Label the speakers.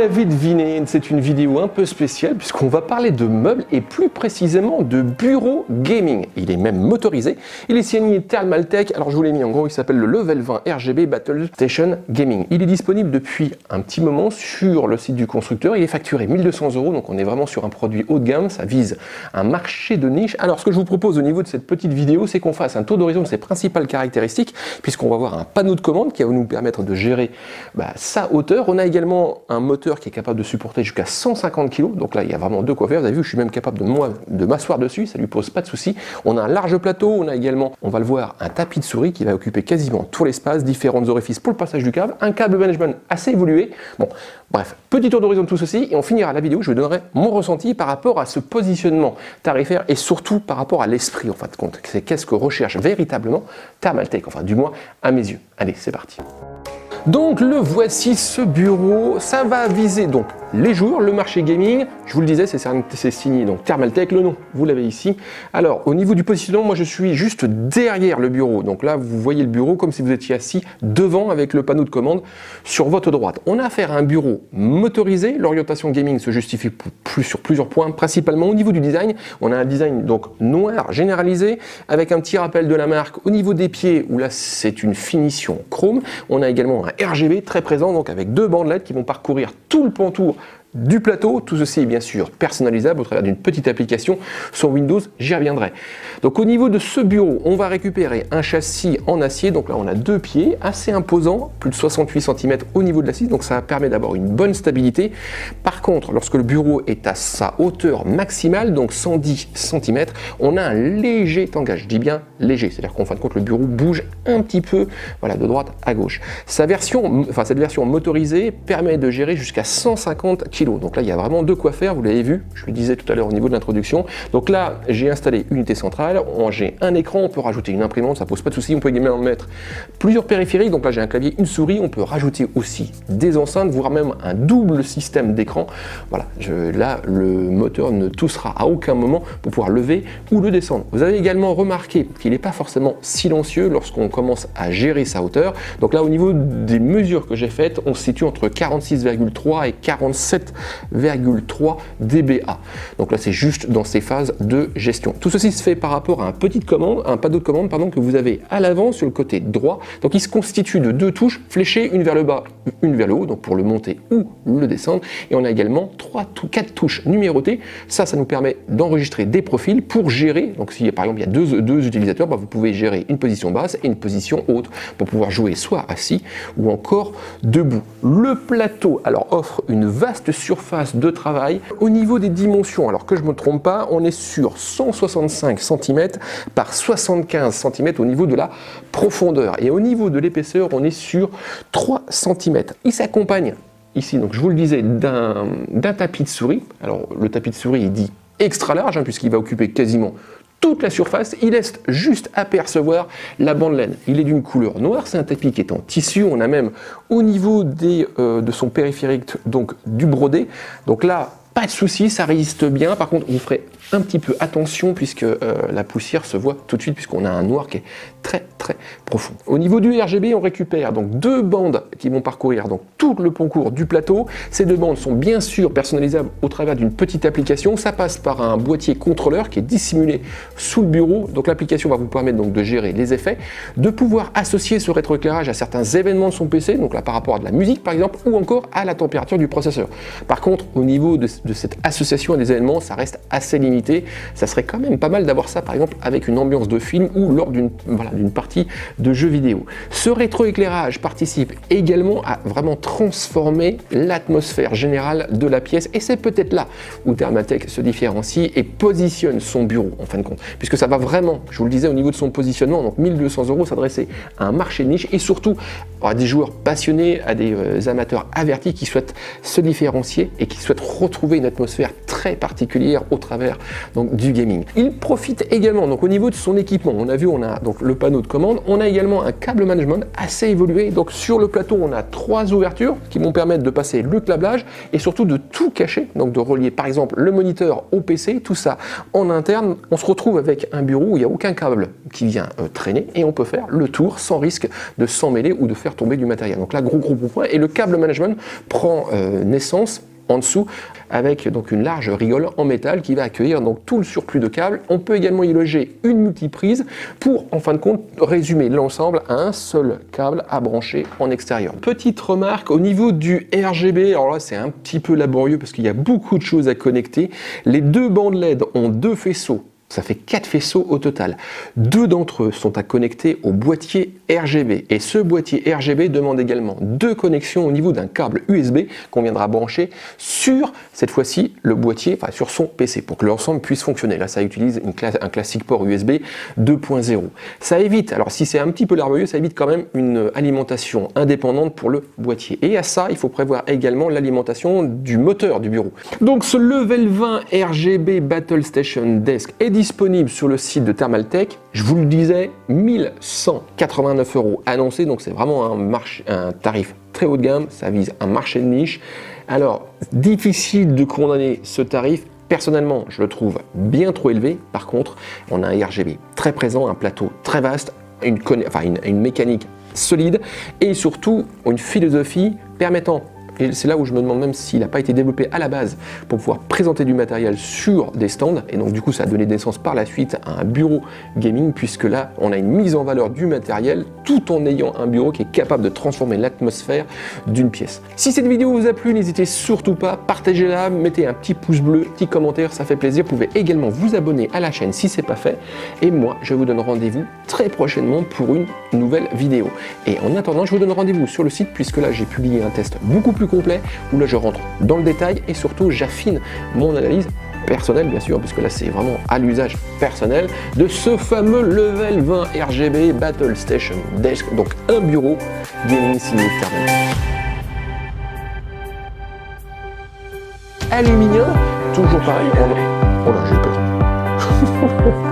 Speaker 1: l'avez deviné, c'est une vidéo un peu spéciale puisqu'on va parler de meubles et plus précisément de bureau gaming. Il est même motorisé. Il est signé Thermaltake. Alors je vous l'ai mis en gros, il s'appelle le Level 20 RGB Battle Station Gaming. Il est disponible depuis un petit moment sur le site du constructeur. Il est facturé 1200 €, donc on est vraiment sur un produit haut de gamme. Ça vise un marché de niche. Alors ce que je vous propose au niveau de cette petite vidéo, c'est qu'on fasse un tour d'horizon de ses principales caractéristiques puisqu'on va voir un panneau de commande qui va nous permettre de gérer sa hauteur. On a également un moteur qui est capable de supporter jusqu'à 150 kg, donc là il y a vraiment de quoi faire. Vous avez vu, je suis même capable de m'asseoir dessus, ça lui pose pas de souci. On a un large plateau, on a également, on va le voir, un tapis de souris qui va occuper quasiment tout l'espace, différentes orifices pour le passage du câble, un câble management assez évolué. Bon, bref, petit tour d'horizon de tout ceci et on finira la vidéo, je vous donnerai mon ressenti par rapport à ce positionnement tarifaire et surtout par rapport à l'esprit en fin de compte. C'est qu'est-ce que recherche véritablement Thermaltake, enfin du moins à mes yeux. Allez, c'est parti. Donc le voici, ce bureau, ça va viser donc les joueurs, le marché gaming, je vous le disais, c'est signé donc Thermaltake, le nom, vous l'avez ici. Alors au niveau du positionnement, moi je suis juste derrière le bureau, donc là vous voyez le bureau comme si vous étiez assis devant avec le panneau de commande sur votre droite. On a affaire à un bureau motorisé, l'orientation gaming se justifie sur plusieurs points, principalement au niveau du design. On a un design donc noir généralisé avec un petit rappel de la marque au niveau des pieds où là c'est une finition chrome. On a également un RGB très présent, donc avec deux bandes LED qui vont parcourir tout le pantour du plateau. Tout ceci est bien sûr personnalisable au travers d'une petite application sur Windows, j'y reviendrai. Donc au niveau de ce bureau, on va récupérer un châssis en acier, donc là on a deux pieds assez imposants, plus de 68 cm au niveau de l'assise, donc ça permet d'avoir une bonne stabilité. Par contre, lorsque le bureau est à sa hauteur maximale, donc 110 cm, on a un léger tangage, je dis bien léger, c'est-à-dire qu'en fin de compte le bureau bouge un petit peu, voilà, de droite à gauche. Cette version motorisée permet de gérer jusqu'à 150 kg. Donc là, il y a vraiment de quoi faire, vous l'avez vu, je le disais tout à l'heure au niveau de l'introduction. Donc là, j'ai installé une unité centrale, j'ai un écran, on peut rajouter une imprimante, ça pose pas de souci. On peut également mettre plusieurs périphériques, donc là j'ai un clavier, une souris, on peut rajouter aussi des enceintes, voire même un double système d'écran. Voilà, là, le moteur ne toussera à aucun moment pour pouvoir lever ou le descendre. Vous avez également remarqué qu'il n'est pas forcément silencieux lorsqu'on commence à gérer sa hauteur. Donc là, au niveau des mesures que j'ai faites, on se situe entre 46,3 et 47,3 dBA. Donc là, c'est juste dans ces phases de gestion. Tout ceci se fait par rapport à un panneau de commande que vous avez à l'avant sur le côté droit. Donc il se constitue de deux touches fléchées, une vers le bas, une vers le haut, donc pour le monter ou le descendre. Et on a également 4 touches numérotées. Ça nous permet d'enregistrer des profils pour gérer. Donc si par exemple il y a deux utilisateurs, vous pouvez gérer une position basse et une position haute pour pouvoir jouer soit assis ou encore debout. Le plateau alors offre une vaste surface de travail. Au niveau des dimensions, alors que je ne me trompe pas, on est sur 165 cm par 75 cm au niveau de la profondeur. Et au niveau de l'épaisseur, on est sur 3 cm. Il s'accompagne ici, donc je vous le disais, d'un tapis de souris. Alors le tapis de souris est dit extra large, puisqu'il va occuper quasiment toute la surface. Il laisse juste apercevoir la bande laine. Il est d'une couleur noire, c'est un tapis qui est en tissu. On a même au niveau de son périphérique donc du brodé. Donc là, pas de souci, ça résiste bien. Par contre, vous ferez un petit peu attention puisque la poussière se voit tout de suite puisqu'on a un noir qui est très profond. Au niveau du RGB, on récupère donc deux bandes qui vont parcourir donc tout le contour du plateau. Ces deux bandes sont bien sûr personnalisables au travers d'une petite application. Ça passe par un boîtier contrôleur qui est dissimulé sous le bureau. Donc l'application va vous permettre donc de gérer les effets, de pouvoir associer ce rétroéclairage à certains événements de son PC, donc là par rapport à de la musique par exemple, ou encore à la température du processeur. Par contre, au niveau de cette association à des événements, ça reste assez limité. Ça serait quand même pas mal d'avoir ça par exemple avec une ambiance de film ou lors d'une partie de jeux vidéo. Ce rétroéclairage participe également à vraiment transformer l'atmosphère générale de la pièce et c'est peut-être là où Thermaltake se différencie et positionne son bureau en fin de compte, puisque ça va vraiment, je vous le disais, au niveau de son positionnement, donc 1200 € s'adresser à un marché de niche et surtout à des joueurs passionnés, à des amateurs avertis qui souhaitent se différencier et qui souhaitent retrouver une atmosphère très particulière au travers donc, du gaming. Il profite également donc au niveau de son équipement. On a vu, on a donc le panneau de commande, on a également un câble management assez évolué. Donc sur le plateau, on a 3 ouvertures qui vont permettre de passer le câblage et surtout de tout cacher, donc de relier par exemple le moniteur au PC, tout ça en interne. On se retrouve avec un bureau où il n'y a aucun câble qui vient traîner et on peut faire le tour sans risque de s'en mêler ou de faire tomber du matériel. Donc là, gros point. Et le câble management prend naissance en dessous avec donc une large rigole en métal qui va accueillir donc tout le surplus de câbles. On peut également y loger une multiprise pour en fin de compte résumer l'ensemble à un seul câble à brancher en extérieur. Petite remarque au niveau du RGB, alors là c'est un petit peu laborieux parce qu'il y a beaucoup de choses à connecter. Les 2 bandes LED ont 2 faisceaux. Ça fait 4 faisceaux au total. 2 d'entre eux sont à connecter au boîtier RGB. Et ce boîtier RGB demande également 2 connexions au niveau d'un câble USB qu'on viendra brancher sur, cette fois-ci, le boîtier, enfin sur son PC, pour que l'ensemble puisse fonctionner. Là, ça utilise un classique port USB 2.0. Ça évite, alors si c'est un petit peu laborieux, ça évite quand même une alimentation indépendante pour le boîtier. Et à ça, il faut prévoir également l'alimentation du moteur du bureau. Donc ce Level 20 RGB Battle Station Desk est disponible sur le site de Thermaltake. Je vous le disais, 1189 € annoncé, donc c'est vraiment un tarif très haut de gamme, ça vise un marché de niche. Alors, difficile de condamner ce tarif. Personnellement, je le trouve bien trop élevé. Par contre, on a un RGB très présent, un plateau très vaste, une mécanique solide et surtout une philosophie permettant, et c'est là où je me demande même s'il n'a pas été développé à la base pour pouvoir présenter du matériel sur des stands. Et donc du coup, ça a donné naissance par la suite à un bureau gaming, puisque là, on a une mise en valeur du matériel tout en ayant un bureau qui est capable de transformer l'atmosphère d'une pièce. Si cette vidéo vous a plu, n'hésitez surtout pas, partagez-la, mettez un petit pouce bleu, petit commentaire, ça fait plaisir. Vous pouvez également vous abonner à la chaîne si ce n'est pas fait. Et moi, je vous donne rendez-vous très prochainement pour une nouvelle vidéo. Et en attendant, je vous donne rendez-vous sur le site, puisque là, j'ai publié un test beaucoup plus complet où là je rentre dans le détail et surtout j'affine mon analyse personnelle bien sûr, puisque là c'est vraiment à l'usage personnel de ce fameux Level 20 RGB Battle Station Desk, donc un bureau gaming signé Thermaltake. Aluminium, toujours pareil. Oh là j'ai peur.